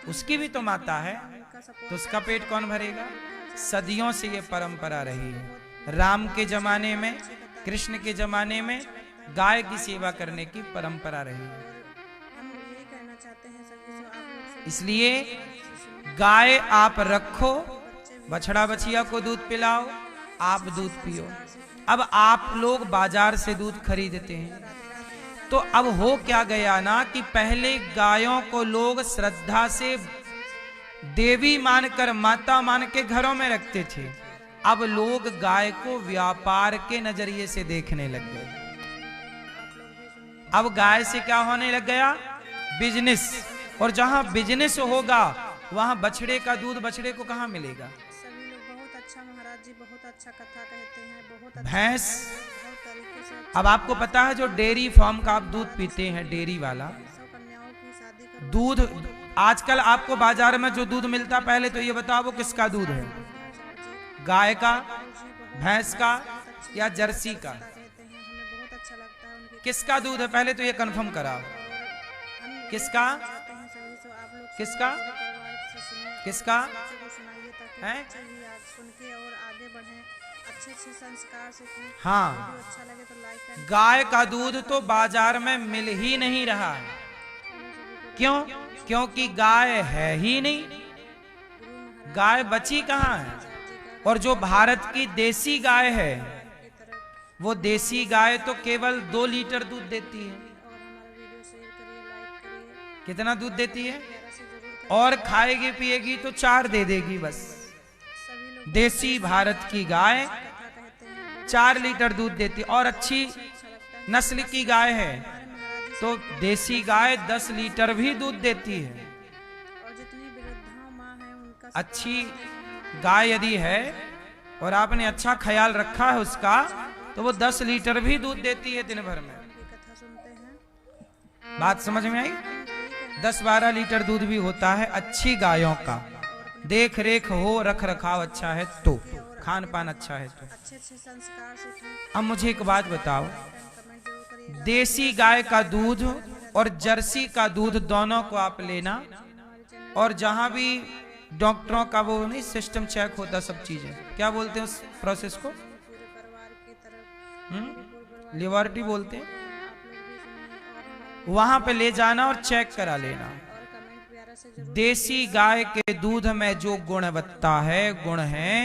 उसकी भी तो माता है, का सपोर्ट तो उसका पेट कौन भरेगा? सदियों से ये परंपरा रही है। राम के जमाने में, कृष्ण के जमाने में गाय की सेवा करने की परंपरा रही है। हम यही कहना चाहते हैं सभी से आप लोग सुनिए। इसलिए गाय आप रखो, बछड़ा बछिया को दूध पिलाओ, आप दूध पियो। अब आप लोग बाजार से दूध खरीदते हैं, तो अब हो क्या गया ना कि पहले गायों को लोग श्रद्धा से देवी मानकर, माता मान के घरों में रखते थे। अब लोग गाय को व्यापार के नजरिए से देखने लग गए। अब गाय से क्या होने लग गया? बिजनेस। और जहां बिजनेस होगा वहां बछड़े का दूध बछड़े को कहां मिलेगा? सभी लोग बहुत अच्छा महाराज जी बहुत अच्छा कथा कहते हैं, बहुत अच्छा भैंस, बहुत तरीके से अब आपको पता है जो डेयरी फार्म का आप दूध पीते हैं, डेयरी वाला सब कन्याओं की शादी करो। दूध, आजकल आपको बाजार में जो दूध मिलता, पहले तो ये बताओ वो किसका दूध है, गाय का, भैंस का या जर्सी का? कहते हैं हमें बहुत अच्छा लगता है उनके किसका दूध है, पहले तो ये कंफर्म कराओ, हम किसका चाहते हैं सभी से आप लोग किसका परिवार से सुनिए, किसका बच्चों को सुनाइए ताकि हैं? बच्चे भी आज सुन के और आगे बढ़ें, अच्छे अच्छे संस्कार सीखें। हाँ, वीडियो अच्छा लगे तो लाइक एंड गाय का दूध तो बाजार में मिल ही नहीं रहा है। क्यों? क्योंकि गाय है ही नहीं, गाय बची कहाँ है। और जो भारत की देसी गाय है, वो देसी गाय तो केवल 2 लीटर दूध देती है। और हमारा वीडियो शेयर करिए, लाइक करिए, कितना दूध देती है? प्यारा से जरूर करिए। और खाएगी पिएगी तो 4 दे देगी बस। सभी लोग देसी भारत की गाय कथा कहते हैं, 4 लीटर दूध देती, और अच्छी अच्छा लगता है। नस्ल की गाय है महाराज जी तो देसी गाय 10 लीटर भी दूध देती है। और जितनी वृद्धा माँ है उनका अच्छी गाय यदि है और आपने अच्छा ख्याल रखा है उसका, तो वो 10 लीटर भी दूध देती है दिन भर में। उनकी कथा सुनते हैं। बात समझ में आई? 10-12 लीटर दूध भी होता है अच्छी गायों का, देख रेख हो, रख रखाव अच्छा है तो, खान पान अच्छा है तो। अच्छे अच्छे संस्कार सीखें। अब मुझे एक बात बताओ, कमेंट जरूर करिए। देसी गाय का दूध और जर्सी का दूध दोनों को आप लेना, और जहां भी डॉक्टरों का वो नहीं सिस्टम चेक होता, सब चीजें क्या बोलते हैं उस प्रोसेस को, पूरे परिवार की तरफ लिबर्टी बोलते हैं, आप लोग भी सुनिए और वहां पे ले जाना और चेक करा लेना। कमेंट प्यारा से जरूर देसी गाय के दूध में जो गुणवत्ता है, गुण है,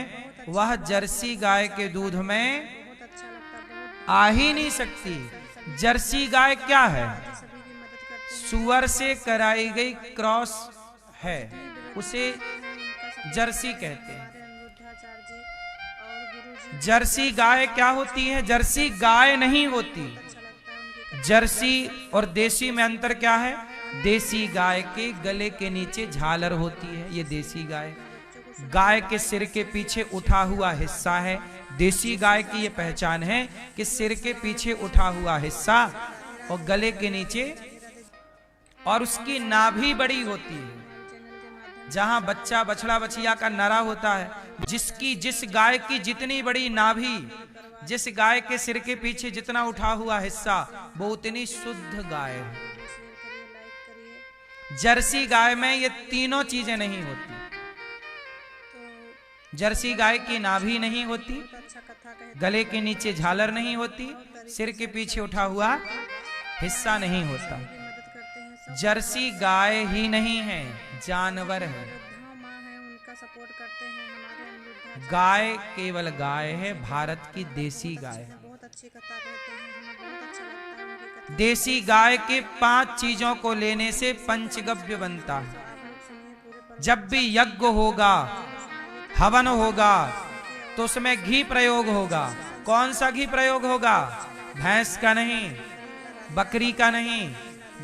वह जर्सी गाय के दूध में बहुत अच्छा लगता है, बहुत आ ही नहीं सकती। जर्सी गाय क्या है? सभी की मदद करते हैं। सुअर से कराई गई क्रॉस है, उसे जर्सी कहते हैं। हमारे अनिरुद्धाचार्य जी और गुरु जी जर्सी गाय क्या होती है? जर्सी गाय नहीं होती। अच्छा लगता है उनकी जर्सी और देसी में अंतर क्या है? देसी गाय के गले के नीचे झालर होती है, ये देसी गाय। गाय के सिर के पीछे उठा हुआ हिस्सा है, देसी गाय की ये पहचान है कि सिर के पीछे उठा हुआ हिस्सा और गले के नीचे, और उसकी नाभि बड़ी होती है। जहां बच्चा बछड़ा बछिया का नरा होता है, जिस गाय की जितनी बड़ी नाभि, जिस गाय के सिर के पीछे जितना उठा हुआ हिस्सा, वो उतनी शुद्ध गाय है। शेयर करिए, लाइक करिए। जर्सी गाय में ये तीनों चीजें नहीं होती। तो जर्सी गाय की नाभि नहीं होती, अच्छा कथा कहते गले के नीचे झालर नहीं होती, सिर के पीछे उठा हुआ हिस्सा नहीं होता। हैं, मदद करते हैं। सब जर्सी गाय ही नहीं है, जानवर है। वृद्धा माँ है उनका सपोर्ट करते हैं। हमारे अनिरुद्धाचार्य गाय केवल गाय है, भारत की देसी गाय है। बहुत अच्छी कथा कहते हैं, हमें बहुत अच्छा लगता है उनकी कथा। देसी गाय के 5 चीजों को लेने से पंचगव्य बनता है। आप लोग सुनिए पूरे पर जब भी यज्ञ होगा, हवन होगा, तो उसमें घी प्रयोग होगा। कौन सा घी प्रयोग होगा? भैंस का नहीं, बकरी का नहीं,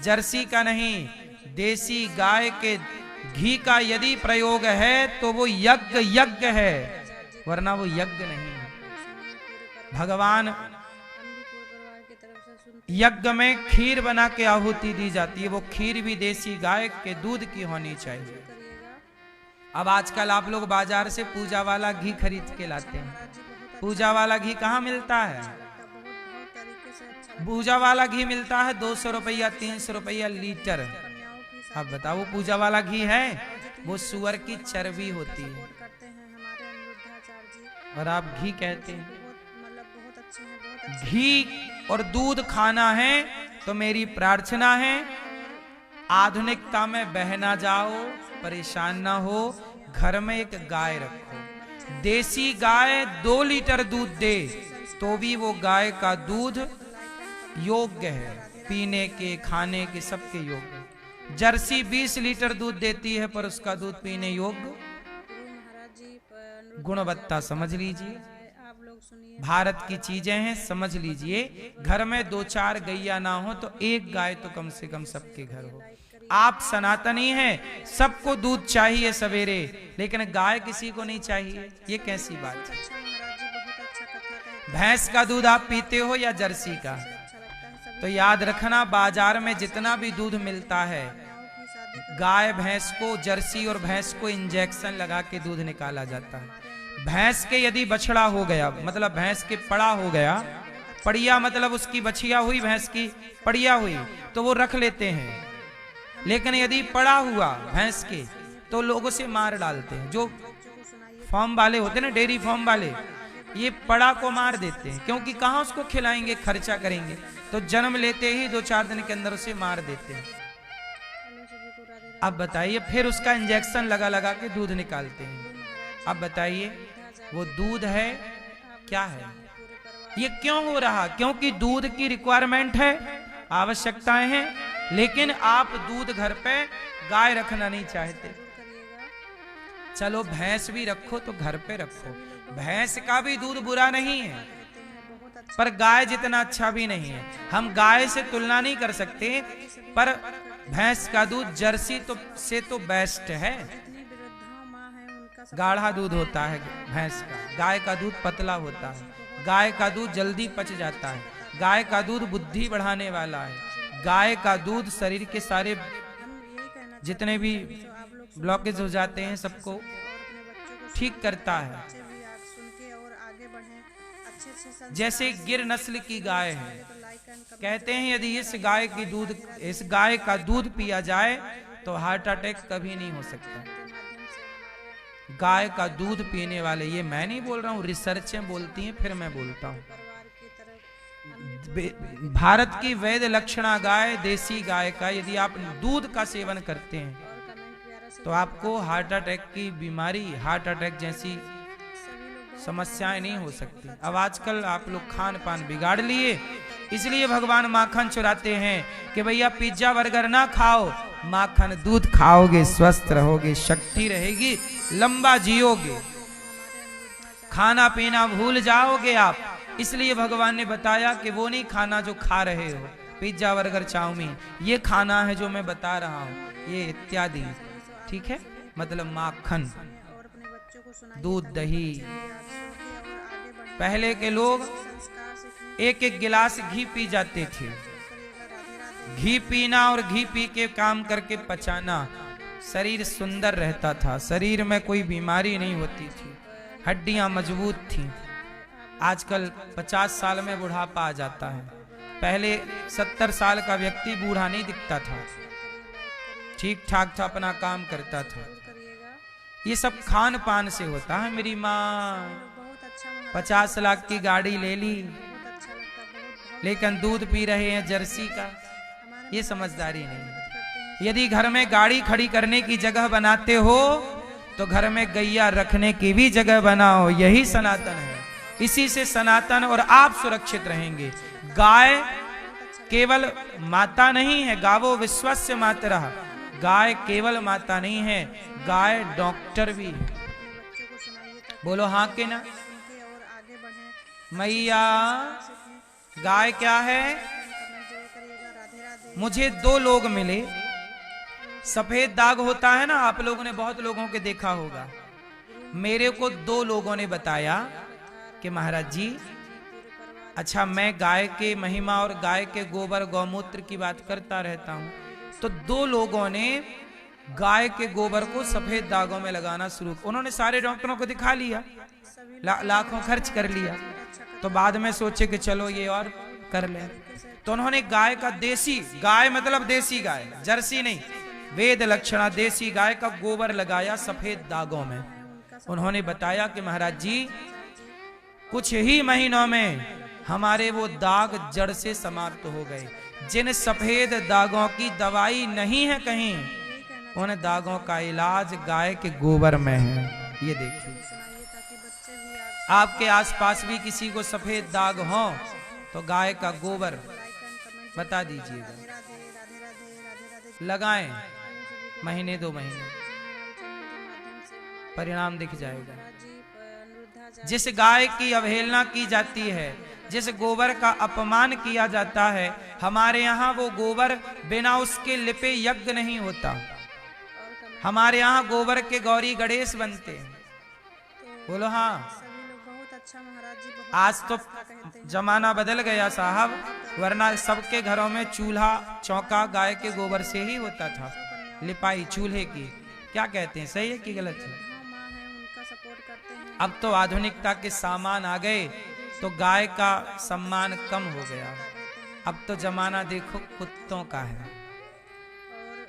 जर्सी का नहीं, देसी गाय के घी का यदि प्रयोग है तो वो यज्ञ है, वरना वो यज्ञ नहीं है। भगवान हम भी पूरे परिवार की तरफ से सुनते यज्ञ में खीर बना के आहुति दी जाती है, वो खीर भी देसी गाय के दूध की होनी चाहिए। करिएगा। अब आजकल आप लोग बाजार से पूजा वाला घी खरीद के लाते हैं। पूजा वाला घी कहाँ मिलता है? बहुत तरीके से अच्छा पूजा वाला घी मिलता है 200 रुपया 300 रुपया लीटर। कन्याओं की अब बताओ, वो पूजा वाला घी है? वो सुअर की चर्बी होती है, सपोर्ट करते हैं हमारे अनिरुद्धाचार्य जी। और आप घी कहते हैं। बहुत अच्छे हैं, बहुत अच्छे। घी और दूध खाना है तो मेरी प्रार्थना है, आधुनिकता में बह ना जाओ, परेशान ना हो, घर में एक गाय रखो। देसी गाय 2 लीटर दूध दे तो भी वो गाय का दूध योग्य है, पीने के, खाने के, सबके योग्य। जर्सी 20 लीटर दूध देती है पर उसका दूध पीने योग्य। गुरु महाराज जी गुणवत्ता समझ लीजिए, आप लोग सुनिए। भारत की चीजें हैं, समझ लीजिए। घर में 2-4 गैया ना हो तो एक गाय तो कम से कम सबके घर हो। आप सनातनी हैं, सबको दूध चाहिए सवेरे, लेकिन गाय किसी को नहीं चाहिए, ये कैसी बात है? अच्छा महाराज जी, बहुत अच्छा कथा कहते भैंस का दूध आप पीते हो या जर्सी का? हैं, अच्छा लगता है। सभी तो याद रखना, बाजार में जितना भी दूध मिलता है, कन्याओं की शादी कर गाय भैंस को, जर्सी और भैंस को इंजेक्शन लगा के दूध निकाला जाता है। भैंस के यदि बछड़ा हो गया, मतलब भैंस के पड़ा हो गया, पड़िया मतलब उसकी बछिया हुई, भैंस की पड़िया हुई, तो वो रख लेते हैं। लेकिन यदि पड़ा हुआ भैंस के, तो लोग उसे मार डालते हैं। जो फार्म वाले होते हैं ना, डेयरी फार्म वाले, ये पड़ा को मार देते हैं, क्योंकि कहाँ उसको खिलाएंगे, खर्चा करेंगे, तो जन्म लेते ही 2-4 दिन के अंदर उसे मार देते हैं। सभी को राधे राधे। अब बताइए, फिर उसका इंजेक्शन लगा लगा के दूध निकालते हैं। अब बताइए, वो दूध है क्या है? ये क्यों हो रहा? क्योंकि दूध की रिक्वायरमेंट है, आवश्यकताएं हैं, लेकिन आप दूध घर पे गाय रखना नहीं चाहते। चलो भैंस भी रखो तो घर पे रखो, भैंस का भी दूध बुरा नहीं है, पर गाय जितना अच्छा भी नहीं है। हम गाय से तुलना नहीं कर सकते, पर भैंस का दूध जर्सी से तो बेस्ट है। जितनी वृद्धा माँ है उनका सब गाढ़ा दूध होता है भैंस का, गाय का दूध पतला होता है, गाय का दूध जल्दी पच जाता है, गाय का दूध बुद्धि बढ़ाने वाला है, गाय का दूध शरीर के सारे हम यही कहना जितने भी चाहते हैं, आप लोग ब्लॉकेज हो जाते हैं सबको और अपने बच्चों को ठीक करता है। बच्चे भी आज सुन के और आगे बढ़ें, अच्छे अच्छे संस्कार जैसे गिर नस्ल की गाय है, तो लाइक एंड कमेंट कहते हैं यदि इस गाय का दूध पिया जाए तो हार्ट अटैक कभी नहीं हो सकता। के माध्यम से हमारे गाय का दूध पीने वाले, ये मैं नहीं बोल रहा हूँ, रिसर्चें बोलती हैं, फिर मैं बोलता हूँ। परिवार की तरफ हम भारत की वैध लक्षणा गाय, देसी गाय का यदि आप दूध का सेवन करते हैं और कमेंट प्यारा से तो आपको हार्ट अटैक की बीमारी, हार्ट अटैक जैसी सभी लोग समस्याएं नहीं हो सकती। अब आजकल आप लोग खान पान बिगाड़ लिए, इसलिए भगवान माखन चुराते हैं कि भैया पिज्जा बर्गर ना खाओ, माखन दूध खाओगे, स्वस्थ रहोगे, शक्ति रहेगी, लंबा जियोगे, खाना पीना भूल जाओगे आप। इसलिए भगवान ने बताया कि वो नहीं खाना जो खा रहे हो, पिज्जा बर्गर चाउमीन, ये खाना है जो मैं बता रहा हूँ, ये इत्यादि, ठीक है, मतलब माखन, और अपने बच्चों को सुनाइए दूध, दही। ताकि आज सुन के और आगे बढ़ें, पहले के लोग संस्कार सीखें। 1-1 गिलास घी पी जाते थे। करिएगा राधे राधे। घी पीना और घी पी के काम करके पचाना, शरीर सुंदर रहता था, शरीर में कोई बीमारी नहीं होती थी, हड्डियां मजबूत थीं। आजकल 50 साल में बुढ़ापा आ जाता है, पहले 70 साल का व्यक्ति बूढ़ा नहीं दिखता था, ठीक ठाक था, अपना काम करता था। करिएगा ये सब खान पान से होता है। मेरी माँ बहुत अच्छा महाराज, 50 लाख की गाड़ी ले ली, बहुत अच्छा लगता, बहुत लेकिन दूध पी रहे हैं जर्सी का, हमारे ये समझदारी नहीं है। करते हैं। यदि घर में गाड़ी खड़ी करने की जगह बनाते हो तो घर में गैया रखने की भी जगह बनाओ, यही सनातन है। इसी से सनातन और आप सुरक्षित रहेंगे। गाय केवल माता नहीं है, गावो विश्वस्य मातरः, गाय केवल माता नहीं है, गाय डॉक्टर भी है। बच्चों को सुनाइए ताकि बोलो हाँ के ना? सुन के और आगे बढ़ें, मैया गाय क्या है? कमेंट जरूर करिएगा। राधे राधे। मुझे 2 लोग मिले, सफेद दाग होता है ना, आप लोगों ने बहुत लोगों के देखा होगा। मेरे को 2 लोगों ने बताया कि महाराज जी, अच्छा मैं गाय के महिमा और गाय के गोबर गौमूत्र की बात करता रहता हूँ, तो 2 लोगों ने गाय के गोबर को सफेद दागों में लगाना शुरू, उन्होंने सारे डॉक्टरों को दिखा लिया, लाखों खर्च कर लिया, तो बाद में सोचे कि चलो ये और कर ले, तो उन्होंने गाय का देसी, गाय मतलब देसी गाय, जर्सी नहीं, वेद लक्षणा देसी गाय का गोबर लगाया सफेद दागों में। उन्होंने बताया कि महाराज जी कुछ ही महीनों में हमारे वो दाग जड़ से समाप्त हो गए। जिन सफेद दागों की दवाई नहीं है कहीं, उन दागों का इलाज गाय के गोबर में है। ये देखिए, सुनाइए ताकि बच्चे भी आपके आसपास भी किसी को सफेद दाग हो तो गाय का गोबर लाइक एंड कमेंट बता दीजिएगा, राधे राधे राधे राधे राधे। लगाएं, सभी को महीने 2 महीने हमारे चैनल के माध्यम से हमारे परिणाम दिख जाएगा। महाराज जी अनुरुद्धा जाए, जिस गाय की अवहेलना की जाती है, जिस गोबर का अपमान किया जाता है, हमारे यहाँ वो गोबर बिना उसके लिपे यज्ञ नहीं होता। और कमेंट हमारे यहाँ गोबर के गौरी गणेश बनते हैं। तो बोलो हाँ। सभी लोग बहुत अच्छा महाराज जी, बहुत आज तो अच्छा कहते हैं। जमाना बदल गया साहब, वरना सबके घरों में चूल्हा चौका गाय के गोबर से ही होता था, लिपाई चूल्हे की। क्या कहते हैं, सही है कि गलत है? हाँ, माँ है उनका सपोर्ट करते हैं। अब तो आधुनिकता के सामान आ गए तो गाय का सम्मान कम हो गया। अब तो जमाना देखो कुत्तों का है। और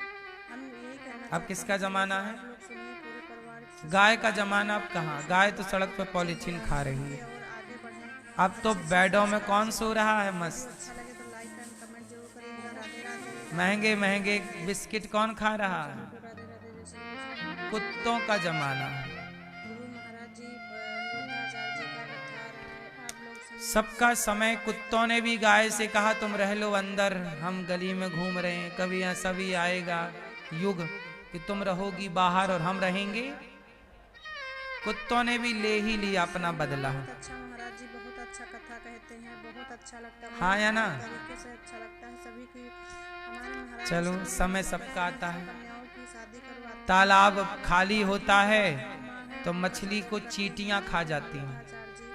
हम यही कहना अब किसका जमाना है? लोग सुनिए पूरे परिवार से गाय का जमाना अब कहाँ। गाय तो सड़क पे पॉलीथीन खा रही है। और आगे बढ़े। अब तो बेडों में कौन सो रहा है मस्त। अच्छा लगे तो लाइक एंड कमेंट जरूर करिएगा। राधे राधे। महंगे महंगे बिस्किट कौन खा रहा है? राधे राधे। जय श्री कृष्ण। कुत्तों का जमाना है। गुरु महाराज जी अनिरुद्धाचार्य जी का बता रहे हैं, आप लोग सुनिए। सबका समय कुत्तों ने भी गाय से कहा तुम रह लो अंदर, हम गली में घूम रहे हैं। कभी ऐसा भी आएगा युग कि तुम रहोगी बाहर और हम रहेंगे। कुत्तों ने भी ले ही लिया अपना बदला। बहुत अच्छा महाराज जी, बहुत अच्छा कथा कहते हैं, बहुत अच्छा लगता है। हाँ या ना? तरीके से अच्छा लगता है सभी की। हमारे महाराज चलो, जी समय सबका आता है। कन्याओं की शादी करवाते तालाब खाली होता है तो मछली को चींटियां खा जाती हैं, आचार्य जी।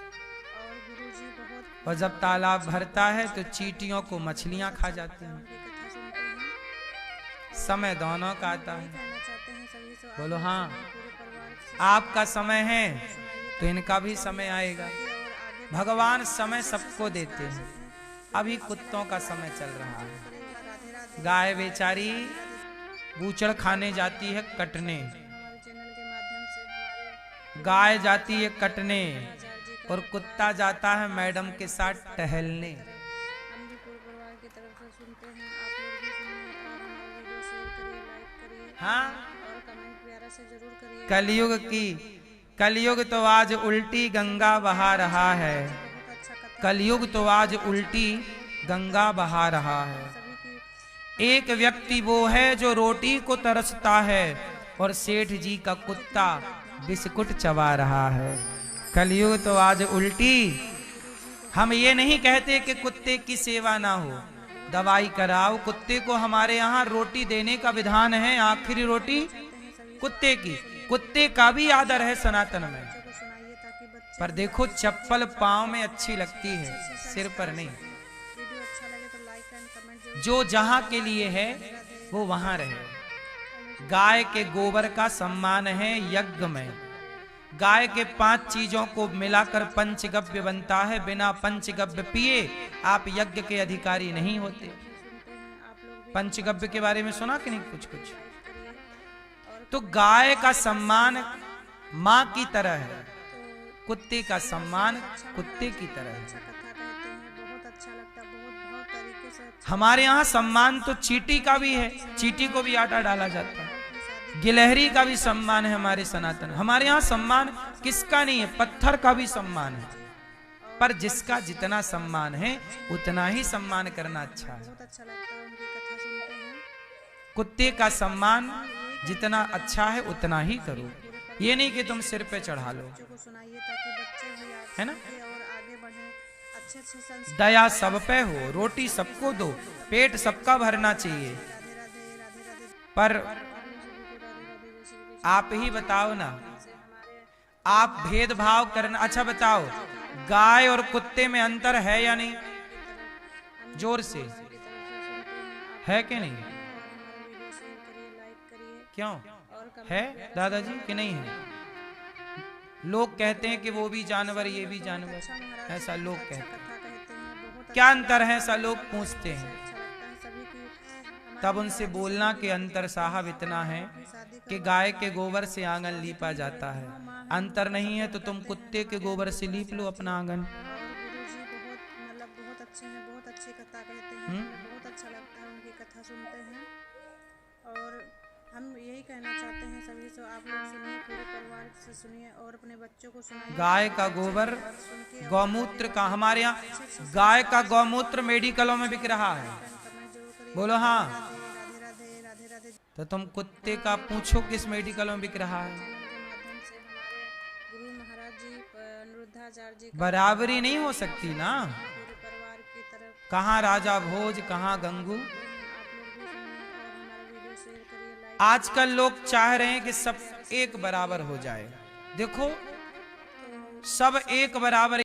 और गुरु जी बहुत और जब तालाब भरता है तो चींटियों को मछलियां खा जाती हैं। उनकी कथा सुनते हैं। समय दोनों का आता है। कहना चाहते हैं सभी से, आप बोलो लोग हाँ। सुनिए, पूरे परिवार से आपका समय है तो इनका भी समय आएगा। और आगे भगवान समय सबको देते हैं। अभी कुत्तों का समय चल रहा है। बढ़ेगा। राधे राधे। गाय बेचारी बूचड़ खाने जाती है कटने, हमारे चैनल के माध्यम से हमारे गाय जाती है कटने आचार्य जी का और कुत्ता जाता है मैडम के साथ टहलने। हम भी पूरे परिवार की तरफ से सुनते हैं। आप लोग भी सुनिए और हमारे वीडियो शेयर करिए, लाइक करिए हाँ, और कमेंट प्यारा से जरूर करिए। कलयुग तो आज उल्टी गंगा बहा रहा है। बहुत अच्छा कथा कलयुग तो आज उल्टी गंगा बहा रहा है। सभी की। एक व्यक्ति वो है जो रोटी को तरसता है और सेठ जी का कुत्ता बिस्कुट चबा रहा है। कलयुग तो आज उल्टी। हम ये नहीं कहते कि कुत्ते की सेवा ना हो, दवाई कराओ कुत्ते को। हमारे यहाँ रोटी देने का विधान है, आखिरी रोटी कुत्ते की। कुत्ते का भी आदर है सनातन में। बच्चों को सुनाइए ताकि बच्चे पर देखो चप्पल पाँव में अच्छी लगती है, सिर पर नहीं। वीडियो अच्छा लगे तो लाइक एंड कमेंट जरूर। जो जहां के लिए है वो वहां रहे। गाय के गोबर का सम्मान है यज्ञ में। गाय के 5 चीजों को मिलाकर पंचगव्य बनता है। बिना पंचगव्य पिए आप यज्ञ के अधिकारी नहीं होते। सुनते हैं आप लोग भी। पंचगव्य के बारे में सुना कि नहीं कुछ कुछ? लाइक करिए और तो गाय का सम्मान माँ की तरह है, कुत्ते का सम्मान कुत्ते की तरह है। अच्छा कथा कहते हैं, बहुत अच्छा लगता है, बहुत बहुत तरीके से अच्छा। हमारे यहाँ सम्मान तो चींटी का भी है, चींटी को भी आटा डाला जाता है। गिलहरी का भी सम्मान है हमारे सनातन। हमारे यहाँ सम्मान किसका नहीं है, पत्थर का भी सम्मान है। पर जिसका जितना सम्मान है उतना ही सम्मान करना अच्छा है। बहुत अच्छा लगता है उनकी कथा सुनते हैं। कुत्ते का सम्मान जितना अच्छा है उतना ही करो। ये नहीं कि तुम सिर पे चढ़ा लो, बच्चों को सुनाइए ताकि बच्चे भी आप है ना? सीखें और आगे बढ़े। अच्छे अच्छे संस्कार। दया सब पे हो, रोटी सबको दो, पेट सबका भरना चाहिए। राधे राधे। राधे राधे। पर आप लोग सभी को राधे राधे। जय श्री कृष्ण। आप ही बताओ ना, से हमारे आप भेदभाव करना। अच्छा बताओ, गाय और कुत्ते में अंतर है या नहीं? जोर से है कि नहीं? हमारे वीडियो शेयर करिए, लाइक करिए क्यों और कमेंट है दादाजी कि नहीं है? लोग कहते हैं कि वो भी जानवर ये भी जानवर, अच्छा महाराज जी, ऐसा लोग अच्छा कहते हैं। कथा कहते हैं, बहुत क्या अंतर है ऐसा लोग पूछते हैं। अच्छा लगता है सभी की। हमारे तब उनसे बोलना कि अंतर साहब इतना है शादी कि गाय के गोबर से आंगन लीपा जाता है। अंतर नहीं है तो तुम कुत्ते के गोबर से लीप लो अपना आंगन। और गुरु जी बहुत मतलब बहुत अच्छे हैं, बहुत अच्छी कथा कहते हैं। हमें बहुत अच्छा लगता है उनकी कथा सुनते हैं। और हम यही कहना चाहते हैं सभी से, आप लोग सुनिए, पूरे परिवार से सुनिए और अपने बच्चों को सुनाइए। गाय का गोबर, सुन के गौमूत्र का, हमारे यहाँ गाय का गौमूत्र मेडिकलों में बिक रहा है। कमेंट जरूर करिए। बोलो हाँ। राधे राधे। राधे राधे। तो तुम कुत्ते का पूछो किस मेडिकल में बिक रहा है। चैनल के माध्यम से हमारे गुरु महाराज जी सिद्धाचार्य जी का बराबरी नहीं हो सकती ना। पूरे परिवार की तरफ कहाँ राजा भोज, कहाँ गंगू। आप लोग भी सुनिए और हमारा वीडियो शेयर करिए, लाइक। आजकल लोग चाह रहे हैं कि सब एक बराबर हो जाए। देखो सब एक बराबर